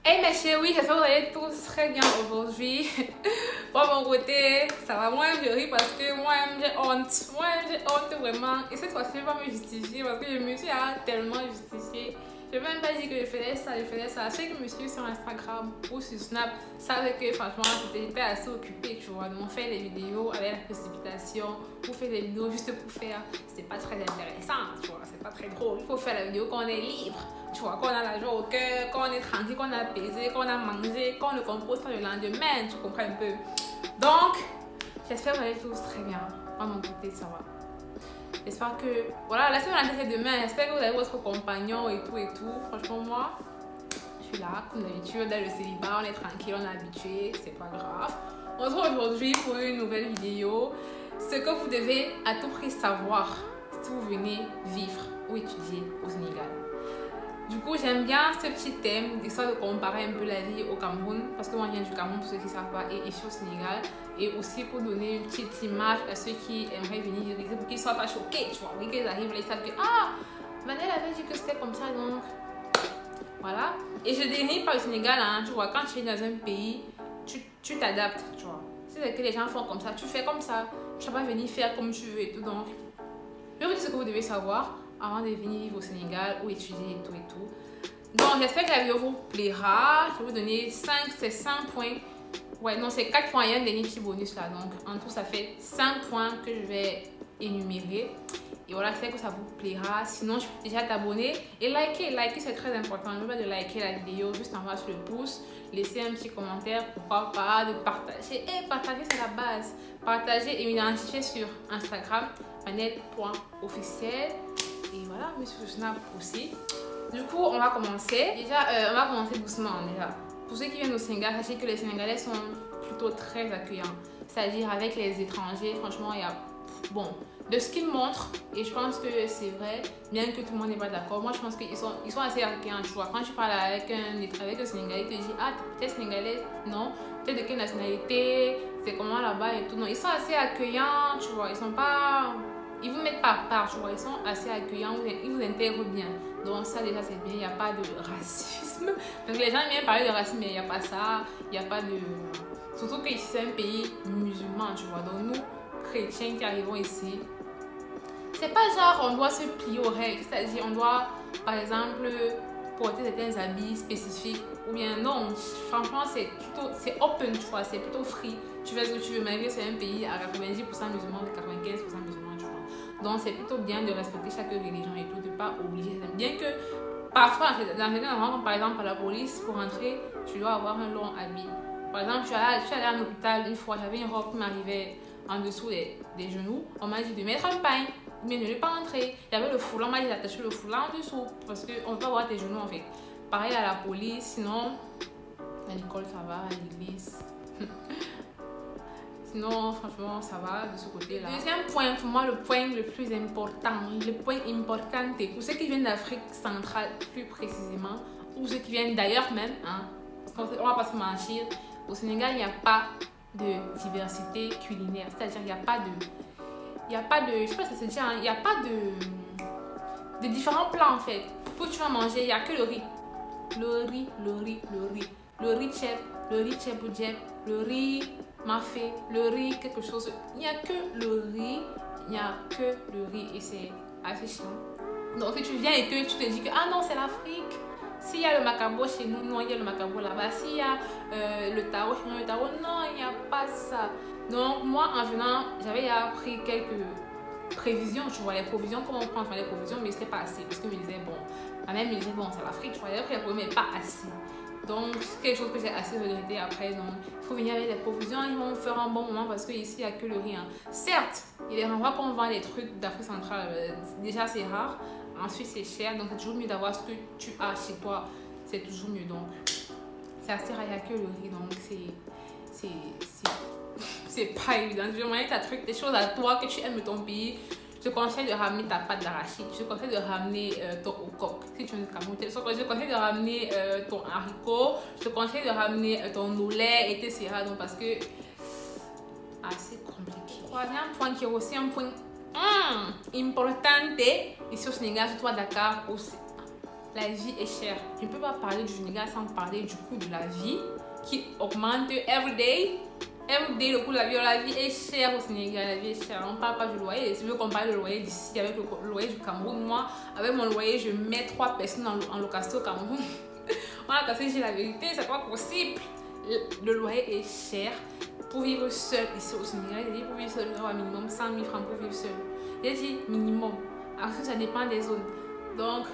Hey mes chéris, j'espère que vous allez tous très bien aujourd'hui. Moi, mon côté, ça va. Moi, je ris parce que moi-même, j'ai honte. Moi-même, j'ai honte vraiment. Et cette fois-ci, je ne vais pas me justifier parce que je me suis tellement justifiée. Je ne vais même pas dire que je faisais ça. Ceux qui me suivent sur Instagram ou sur Snap savent que franchement, j'étais assez occupée, tu vois. Donc, faire des vidéos avec la précipitation ou faire des vidéos juste pour faire, c'est pas très intéressant, tu vois. C'est pas très drôle. Il faut faire la vidéo quand on est libre, tu vois, quand on a la joie au cœur, quand on est tranquille, quand on a apaisé, quand on a mangé, quand on ne compose pas le lendemain, tu comprends un peu. Donc, j'espère que vous allez tous très bien. Moi, de mon côté, ça va. J'espère que, voilà, la semaine c'est demain. J'espère que vous avez votre compagnon et tout et tout. Franchement, moi, je suis là, comme d'habitude, dans le célibat, on est tranquille, on est habitué, c'est pas grave. On se retrouve aujourd'hui pour une nouvelle vidéo. Ce que vous devez à tout prix savoir si vous venez vivre ou étudier au Sénégal. Du coup, j'aime bien ce petit thème, d'histoire de comparer un peu la vie au Cameroun, parce que moi, je viens du Cameroun, pour ceux qui ne savent pas, et ici au Sénégal, et aussi pour donner une petite image à ceux qui aimeraient venir vivre, pour qu'ils ne soient pas choqués, tu vois. Oui, qu'ils arrivent, là, ils savent que, ah, Manel avait dit que c'était comme ça, donc, voilà. Et je dénigre pas le Sénégal, hein, tu vois, quand tu es dans un pays, tu t'adaptes, tu vois. Si c'est que les gens font comme ça, tu fais comme ça, tu ne vas pas venir faire comme tu veux et tout, donc, je vais vous dire ce que vous devez savoir avant de venir vivre au Sénégal ou étudier et tout et tout. Donc, j'espère que la vidéo vous plaira. Je vais vous donner 5 points. Ouais, non, c'est 4 points. Il y a un dernier petit bonus là. Donc, en tout, ça fait 5 points que je vais énumérer. Et voilà, j'espère que ça vous plaira. Sinon, je peux déjà t'abonner et liker. Liker, c'est très important. N'oubliez pas de liker la vidéo juste en bas sur le pouce. Laissez un petit commentaire, pourquoi pas, de partager. Et partager, c'est la base. Partager et m'identifier sur Instagram, manel.officiel. Et voilà, mais sur Snap aussi. Du coup, on va commencer. Déjà, on va commencer doucement déjà. Pour ceux qui viennent au Sénégal, sachez que les Sénégalais sont plutôt très accueillants. C'est-à-dire avec les étrangers, franchement, il y a... Bon, de ce qu'ils montrent, et je pense que c'est vrai, bien que tout le monde n'est pas d'accord, moi je pense qu'ils sont assez accueillants, tu vois. Quand tu parles avec un Sénégalais, il te dit, ah, t'es Sénégalais? Non. T'es de quelle nationalité? C'est comment là-bas et tout? Non, ils sont assez accueillants, tu vois. Ils sont pas... Ils vous mettent pas à part, tu vois, ils sont assez accueillants, ils vous intègrent bien. Donc ça déjà c'est bien, il n'y a pas de racisme. Donc les gens aiment bien parler de racisme, mais il n'y a pas ça, il n'y a pas de... Surtout que c'est un pays musulman, tu vois. Donc nous, chrétiens qui arrivons ici, c'est pas genre on doit se plier aux règles, c'est-à-dire on doit, par exemple, porter certains habits spécifiques. Ou bien non, franchement c'est open, tu vois, c'est plutôt free. Tu fais ce que tu veux, malgré que c'est un pays à 90% musulmans, 95% musulmans, tu vois. Donc c'est plutôt bien de respecter chaque religion et tout, de pas obliger. Bien que parfois, dans certains endroits, par exemple à la police, pour rentrer, tu dois avoir un long habit. Par exemple, je suis allée à un hôpital une fois, j'avais une robe qui m'arrivait en dessous des genoux. On m'a dit de mettre un pagne, mais je ne l'ai pas rentré. Il y avait le foulard, on m'a dit d'attacher le foulard en dessous, parce qu'on ne peut pas voir tes genoux en fait. Pareil à la police, sinon, à l'école ça va, à l'église. Sinon, franchement, ça va de ce côté-là. Deuxième point, pour moi, le point le plus important, pour ceux qui viennent d'Afrique centrale plus précisément, ou ceux qui viennent d'ailleurs même, hein, parce qu'on va pas se mentir, au Sénégal, il n'y a pas de diversité culinaire. C'est-à-dire, il n'y a pas de, je sais pas si ça se dit, hein, il n'y a pas de différents plats en fait. Pour que tu vas manger, il n'y a que le riz. Le riz chep, le riz cheboudjep, le riz mafé, le riz quelque chose. Il n'y a que le riz, et c'est assez chiant. Donc si tu viens et que tu te dis que ah non c'est l'Afrique, s'il y a le macabo chez nous, non il y a le macabo là-bas. S'il y a le taro chez nous, le taro, non il n'y a pas ça. Donc moi en venant, j'avais appris quelques prévisions, tu vois, les provisions, comment on prend les provisions, mais c'était pas assez parce que je me disais bon, ma mère me disait bon c'est l'Afrique, tu vois, j'avais pris les provisions mais pas assez. Donc c'est quelque chose que j'ai assez regretté après. Donc il faut venir avec des provisions, ils vont faire un bon moment parce qu'ici il n'y a que le riz, hein. Certes, il est rare qu'on vend les trucs d'Afrique centrale, déjà c'est rare, ensuite c'est cher, donc c'est toujours mieux d'avoir ce que tu as chez toi, c'est toujours mieux. Donc c'est assez rare, il n'y a que le riz, donc c'est pas évident. Je vais demander des choses à toi que tu aimes ton pays. Je te conseille de ramener ta pâte d'arachide. Je te conseille de ramener ton okok. Si tu es Cameroun, je te conseille de ramener ton haricot. Je te conseille de ramener ton oulet et tes sirah. Donc parce que assez compliqué. Troisième point qui est aussi un point important ici au Sénégal, surtout à Dakar aussi. la vie est chère. Je ne peux pas parler du Sénégal sans parler du coût de la vie qui augmente every day. Le coût de la vie est cher au Sénégal, la vie est chère. On ne parle pas du loyer. Si je veux comparer le loyer d'ici avec le loyer du Cameroun, moi, avec mon loyer, je mets 3 personnes en location au Cameroun. Voilà, parce que j'ai la vérité, c'est pas possible. Le loyer est cher. Pour vivre seul ici au Sénégal, j'ai dit pour vivre seul, il faut avoir minimum 100 000 francs pour vivre seul. J'ai dit minimum. Alors que ça dépend des zones. Donc,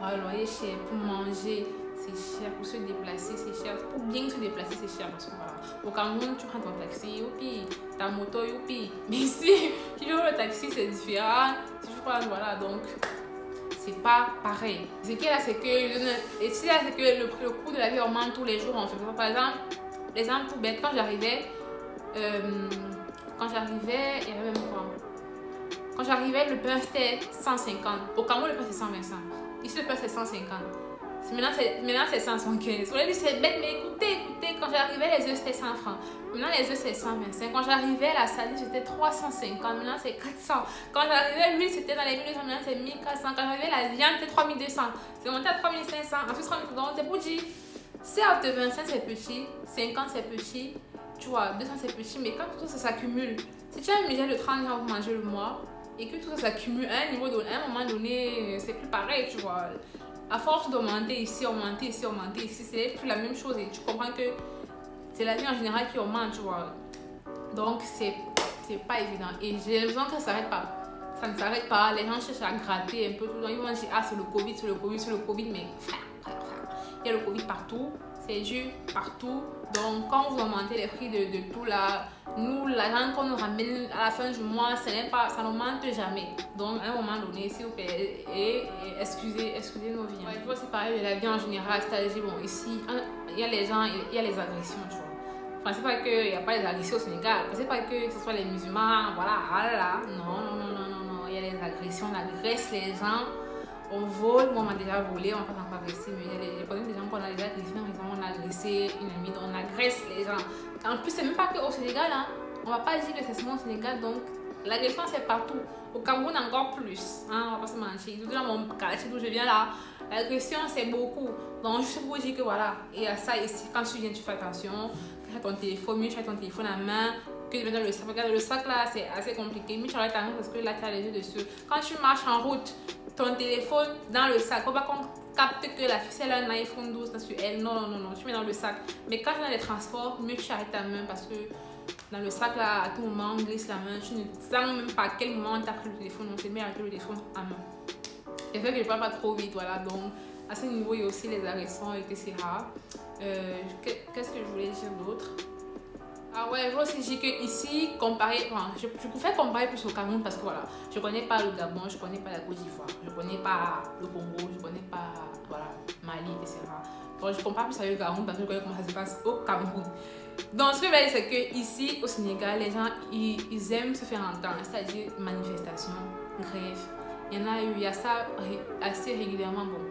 le loyer est cher. Pour manger, c'est cher. Pour se déplacer, c'est cher. Pour bien se déplacer, c'est cher. Parce que voilà, au Cameroun, tu prends ton taxi, youpi. Ta moto, youpi. Mais ici, si tu veux le taxi, c'est différent. Si tu prends, voilà, donc c'est pas pareil. Ce qui est là, c'est que, et si là, c'est que le coût de la vie augmente tous les jours. En fait, par exemple, tout bête, quand j'arrivais, il y avait même quoi? Quand j'arrivais, le pain c'était 150. Au Cameroun, le pain c'est 125. Ici, le pain c'est 150. Maintenant, c'est 175. On a dit c'est bête, mais écoutez, quand j'arrivais, les œufs c'était 100 francs. Maintenant, les œufs c'est 125. Quand j'arrivais, la sardine c'était 350. Maintenant, c'est 400. Quand j'arrivais, l'huile c'était dans les 1200. Maintenant, c'est 1400. Quand j'arrivais, la viande c'était 3200. C'est monté à 3500. Ensuite, 3000. Donc, c'est pour dire, certes, 25 c'est petit, 50 c'est petit, tu vois, 200 c'est petit, mais quand tout ça s'accumule, si tu as un budget de 30 000 pour manger le mois et que tout ça s'accumule à un niveau donné, à un moment donné, c'est plus pareil, tu vois. À force d'augmenter ici, c'est plus la même chose et tu comprends que c'est la vie en général qui augmente, tu vois. Donc, c'est pas évident et j'ai l'impression que ça s'arrête pas. Ça ne s'arrête pas, les gens cherchent à gratter un peu tout le temps. Ils vont dire, ah, c'est le Covid, mais frère. Il y a le Covid partout, c'est dû partout. Donc, quand vous augmentez les prix de tout là, nous, l'argent qu'on nous ramène à la fin du mois, ça n'augmente jamais. Donc, à un moment donné, s'il vous plaît, excusez nos vies. Ouais, tu vois, c'est pareil de la vie en général. C'est-à-dire, bon, ici, il y a les gens, il y a les agressions, tu vois. Enfin, c'est pas qu'il n'y a pas les agressions au Sénégal. C'est pas que ce soit les musulmans, voilà, non. Il y a les agressions, on agresse les gens. On vole, moi on m'a déjà volé, on ne va pas encore agresser, mais je connais des gens qu'on a déjà agressé, on a agressé une amie, donc on agresse les gens. En plus, c'est même pas qu'au Sénégal, hein. On va pas dire que c'est seulement au Sénégal, donc l'agression c'est partout. Au Cameroun encore plus, hein, on va pas se mentir. Tout dans mon quartier d'où je viens là, l'agression c'est beaucoup. Donc juste pour vous dire que voilà, il y a ça ici, quand tu viens tu fais attention, tu as ton téléphone, mieux tu as ton téléphone à main. Que dans le sac. Regarde, le sac là c'est assez compliqué, mais tu arrêtes ta main parce que là tu as les yeux dessus. Quand tu marches en route, ton téléphone dans le sac, faut pas qu'on capte que la ficelle a un iPhone 12 sur elle. Non, tu mets dans le sac. Mais quand tu es dans les transports, mieux tu arrêtes ta main parce que dans le sac là, à tout moment on glisse la main, tu ne sens même pas à quel moment tu as pris le téléphone, on se met à le téléphone à main. Et fait que je parle pas trop vite, voilà. Donc à ce niveau il y a aussi les agressions, etc. Qu'est-ce que je voulais dire d'autre? Ah ouais, je veux aussi dire que ici, je préfère comparer plus au Cameroun parce que voilà, je connais pas le Gabon, je connais pas la Côte d'Ivoire, je connais pas le Congo, je connais pas, voilà, Mali, etc. Donc je compare plus avec le Cameroun parce que je connais comment ça se passe au Cameroun. Donc ce que je veux dire, c'est que ici au Sénégal, les gens, ils aiment se faire entendre, c'est-à-dire manifestations, grèves. Il y en a eu, il y a ça assez régulièrement, bon,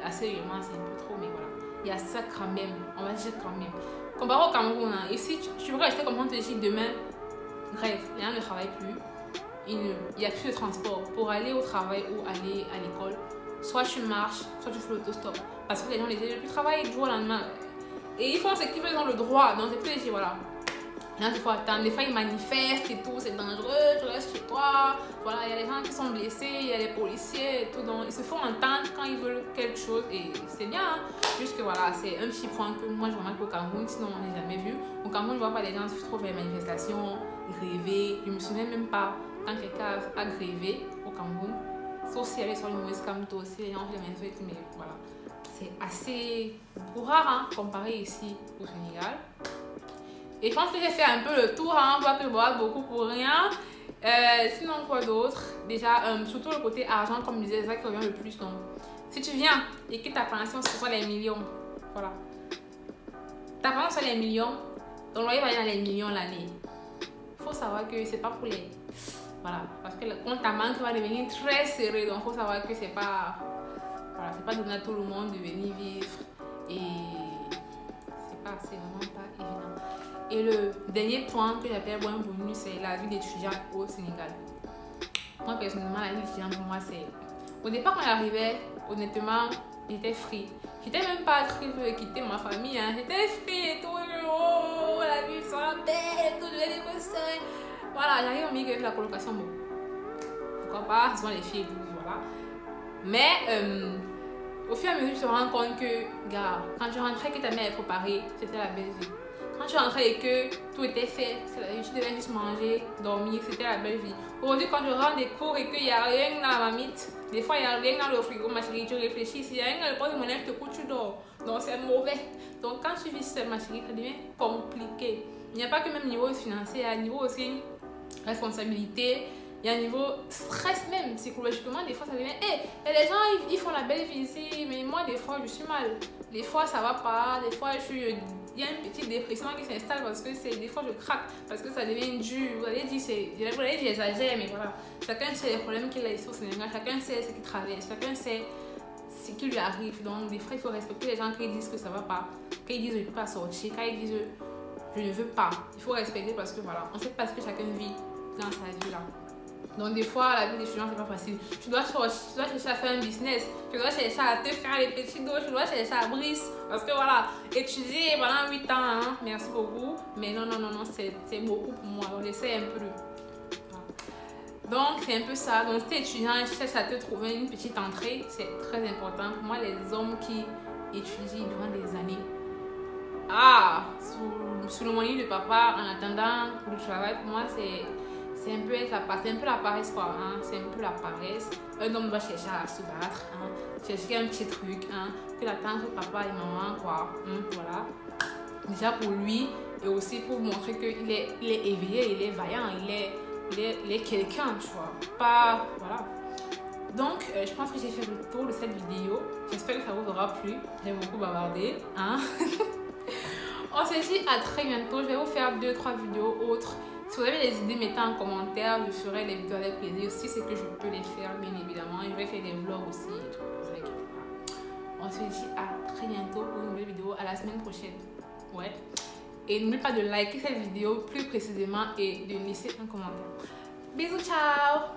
assez régulièrement, c'est un peu trop, mais voilà. Il y a ça quand même, on va dire quand même. Comparé au Cameroun, hein, ici, tu pourrais rester comme on te dit demain, grève, les gens ne travaillent plus, il n'y a plus de transport pour aller au travail ou aller à l'école. Soit tu marches, soit tu fais l'autostop. Parce que les gens ne veulent plus travailler du jour au lendemain. Et ils font ce qu'ils veulent dans le droit. Donc, c'est plus, voilà. Là, il faut attendre. Des fois, ils manifestent et tout, c'est dangereux, tu restes chez toi. Voilà, il y a des gens qui sont blessés, il y a les policiers et tout. Donc, ils se font entendre quand ils veulent quelque chose et c'est bien. Hein? Juste que voilà, c'est un petit point que moi je remarque au Cameroun, sinon on n'a jamais vu. Au Cameroun, je vois pas les gens trop faire des manifestations, gréver. Je me souviens même pas quand quelqu'un a grévé au Cameroun. Sauf si il y avait sur le mauvais camto aussi, les gens font des manifestations, mais voilà. C'est assez rare hein, comparé ici au Sénégal. Et je pense que j'ai fait un peu le tour, hein, on voit que je bois beaucoup pour rien. Sinon, quoi d'autre? Déjà, surtout le côté argent, comme je disais, c'est ça qui revient le plus. Donc, si tu viens et que ta pension, ce soit les millions, voilà. Ta pension, soit les millions, ton loyer va aller dans les millions l'année. Il faut savoir que c'est pas pour les... Voilà, parce que le compte à banque va devenir très serré. Donc, il faut savoir que c'est pas... Voilà, c'est pas donné à tout le monde de venir vivre. Et c'est vraiment pas évident. Et le dernier point que j'appelle bon bonus, c'est la vie d'étudiant au Sénégal. Moi, personnellement, la vie d'étudiant pour moi, c'est... Au départ, quand j'arrivais honnêtement, j'étais free. J'étais même pas triste de quitter ma famille, hein. J'étais free et tout. Oh, la vie sera belle, tout, je vais les conseils. Voilà, j'arrive au milieu avec la colocation, bon. Pourquoi pas, souvent les filles et tout, voilà. Mais au fur et à mesure, tu te rends compte que, gars, quand tu rentrais que ta mère est préparée, c'était la belle vie. Quand tu rentrais et que tout était fait, tu devais juste manger, dormir, c'était la belle vie. Aujourd'hui, quand je rentre des cours et qu'il n'y a rien dans la marmite, des fois il n'y a rien dans le frigo, ma chérie, tu réfléchis. S'il y a rien dans le pot de mon œuf, tu dors. Donc c'est mauvais. Donc quand tu vis seule, ma chérie, ça devient compliqué. Il n'y a pas que même niveau financier, il y a un niveau aussi responsabilité. Il y a un niveau stress même, psychologiquement, des fois ça devient... Hey, et les gens, ils font la belle vie ici, mais moi, des fois, je suis mal. Des fois, ça va pas, des fois, il y a une petite dépression qui s'installe parce que des fois, je craque, parce que ça devient dur. Vous allez dire, j'exagère, mais voilà. Chacun sait les problèmes qu'il a ici au Sénégal, chacun sait ce qu'il traverse, chacun sait ce qui lui arrive. Donc, des fois, il faut respecter les gens qui disent que ça va pas, qui disent je ne peux pas sortir, qui disent je ne veux pas. Il faut respecter parce que voilà, on sait pas ce que chacun vit dans sa vie là. Donc des fois, la vie d'étudiant, c'est pas facile. Tu dois chercher à faire un business. Tu dois chercher à te faire les petits dos. Tu dois chercher à brise. Parce que voilà, étudier pendant 8 ans, hein, merci beaucoup. Mais non, c'est beaucoup pour moi. Donc j'essaie un peu de... Donc c'est un peu ça. Donc si tu es étudiant, cherche à te trouver une petite entrée. C'est très important. Pour moi, les hommes qui étudient durant des années, sous le moyen de papa, en attendant le travail, pour moi, c'est un peu la paresse quoi, hein? C'est un peu la paresse. Un homme doit chercher à se battre, hein? Chercher un petit truc, hein? Que l'attendre papa et maman quoi, voilà. Déjà pour lui et aussi pour montrer qu'il est éveillé, il est vaillant, il est quelqu'un, tu vois. Pas, voilà. Donc je pense que j'ai fait le tour de cette vidéo. J'espère que ça vous aura plu. J'ai beaucoup bavardé, hein? On se dit à très bientôt. Je vais vous faire 2-3 vidéos autres. Si vous avez des idées, mettez en commentaire. Je ferai les vidéos avec plaisir. Si c'est que je peux les faire, bien évidemment. Je vais faire des vlogs aussi. On se dit à très bientôt pour une nouvelle vidéo. À la semaine prochaine. Ouais. Et n'oubliez pas de liker cette vidéo plus précisément et de laisser un commentaire. Bisous, ciao!